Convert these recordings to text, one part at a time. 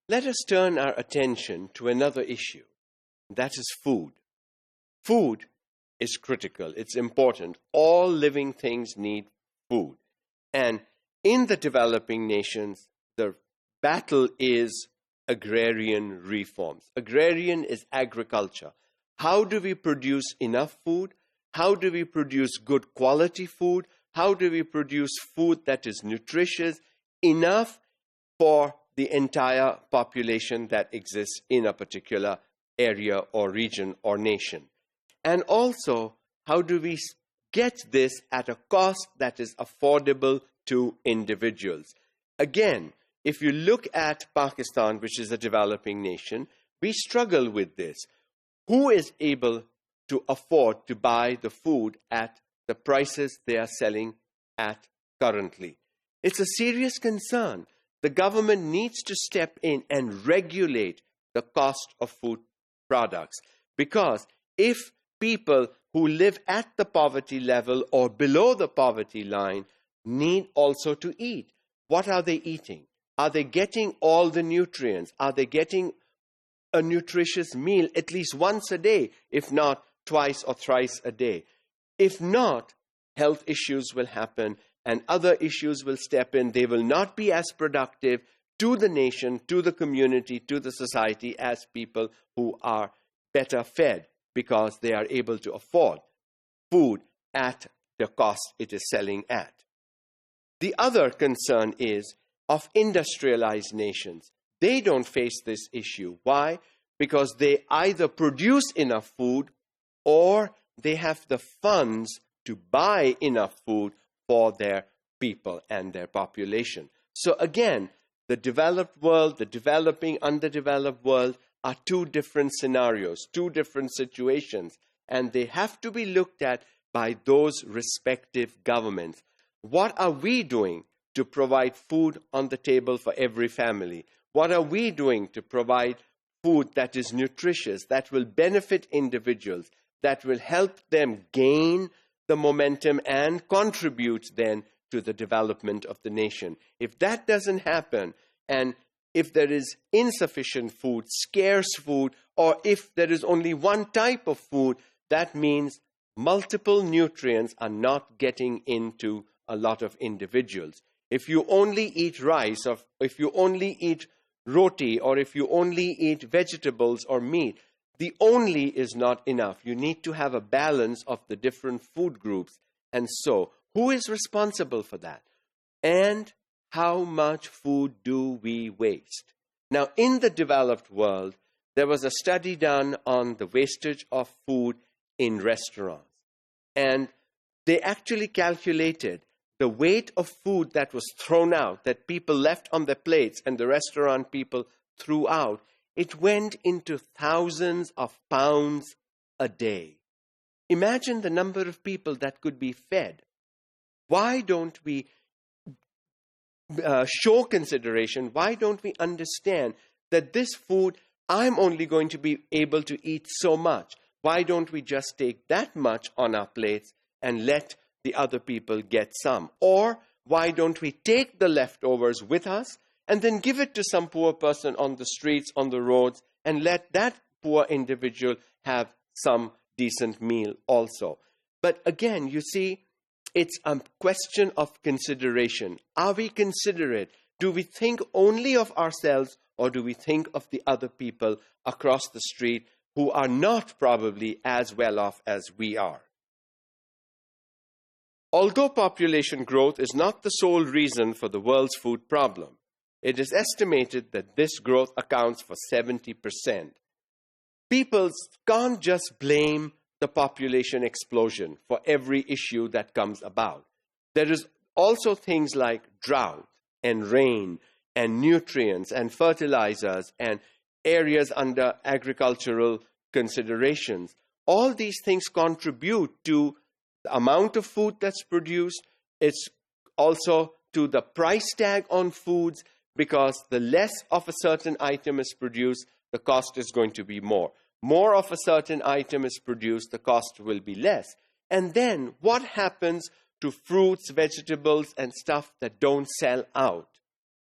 Let us turn our attention to another issue, that is food. Food is critical, it's important. All living things need food. And in the developing nations, the battle is agrarian reforms. Agrarian is agriculture. How do we produce enough food? How do we produce good quality food? How do we produce food that is nutritious, enough for the entire population that exists in a particular area or region or nation? And also, how do we get this at a cost that is affordable to individuals? Again, if you look at Pakistan, which is a developing nation, we struggle with this. Who is able to afford to buy the food at the prices they are selling at currently? It's a serious concern. The government needs to step in and regulate the cost of food products, because if people who live at the poverty level or below the poverty line need also to eat, what are they eating? Are they getting all the nutrients? Are they getting a nutritious meal at least once a day, if not twice or thrice a day? If not, health issues will happen and other issues will step in. They will not be as productive to the nation, to the community, to the society as people who are better fed because they are able to afford food at the cost it is selling at. The other concern is of industrialized nations. They don't face this issue. Why? Because they either produce enough food or they have the funds to buy enough food for their people and their population. So again, the developed world, the developing, underdeveloped world are two different scenarios, two different situations, and they have to be looked at by those respective governments. What are we doing to provide food on the table for every family? What are we doing to provide food that is nutritious, that will benefit individuals, that will help them gain the momentum and contribute then to the development of the nation? If that doesn't happen, and if there is insufficient food, scarce food, or if there is only one type of food, that means multiple nutrients are not getting into a lot of individuals. If you only eat rice, or if you only eat roti, or if you only eat vegetables or meat, the only is not enough. You need to have a balance of the different food groups. And so, who is responsible for that? And how much food do we waste? Now, in the developed world, there was a study done on the wastage of food in restaurants. And they actually calculated the weight of food that was thrown out, that people left on their plates and the restaurant people threw out. It went into thousands of pounds a day. Imagine the number of people that could be fed. Why don't we show consideration? Why don't we understand that this food, I'm only going to be able to eat so much? Why don't we just take that much on our plates and let the other people get some? Or why don't we take the leftovers with us and then give it to some poor person on the streets, on the roads, and let that poor individual have some decent meal also? But again, you see, it's a question of consideration. Are we considerate? Do we think only of ourselves, or do we think of the other people across the street who are not probably as well off as we are? Although population growth is not the sole reason for the world's food problem, it is estimated that this growth accounts for 70%. People can't just blame the population explosion for every issue that comes about. There is also things like drought and rain and nutrients and fertilizers and areas under agricultural considerations. All these things contribute to the amount of food that's produced. It's also to the price tag on foods, because the less of a certain item is produced, the cost is going to be more. More of a certain item is produced, the cost will be less. And then what happens to fruits, vegetables, and stuff that don't sell out?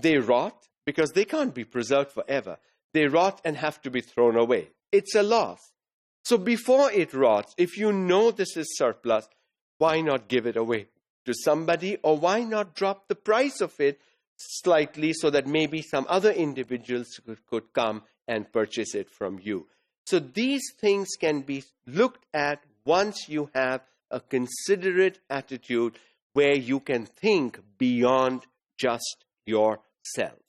They rot, because they can't be preserved forever. They rot and have to be thrown away. It's a loss. So before it rots, if you know this is surplus, why not give it away to somebody, or why not drop the price of it slightly so that maybe some other individuals could come and purchase it from you? So these things can be looked at once you have a considerate attitude where you can think beyond just yourself.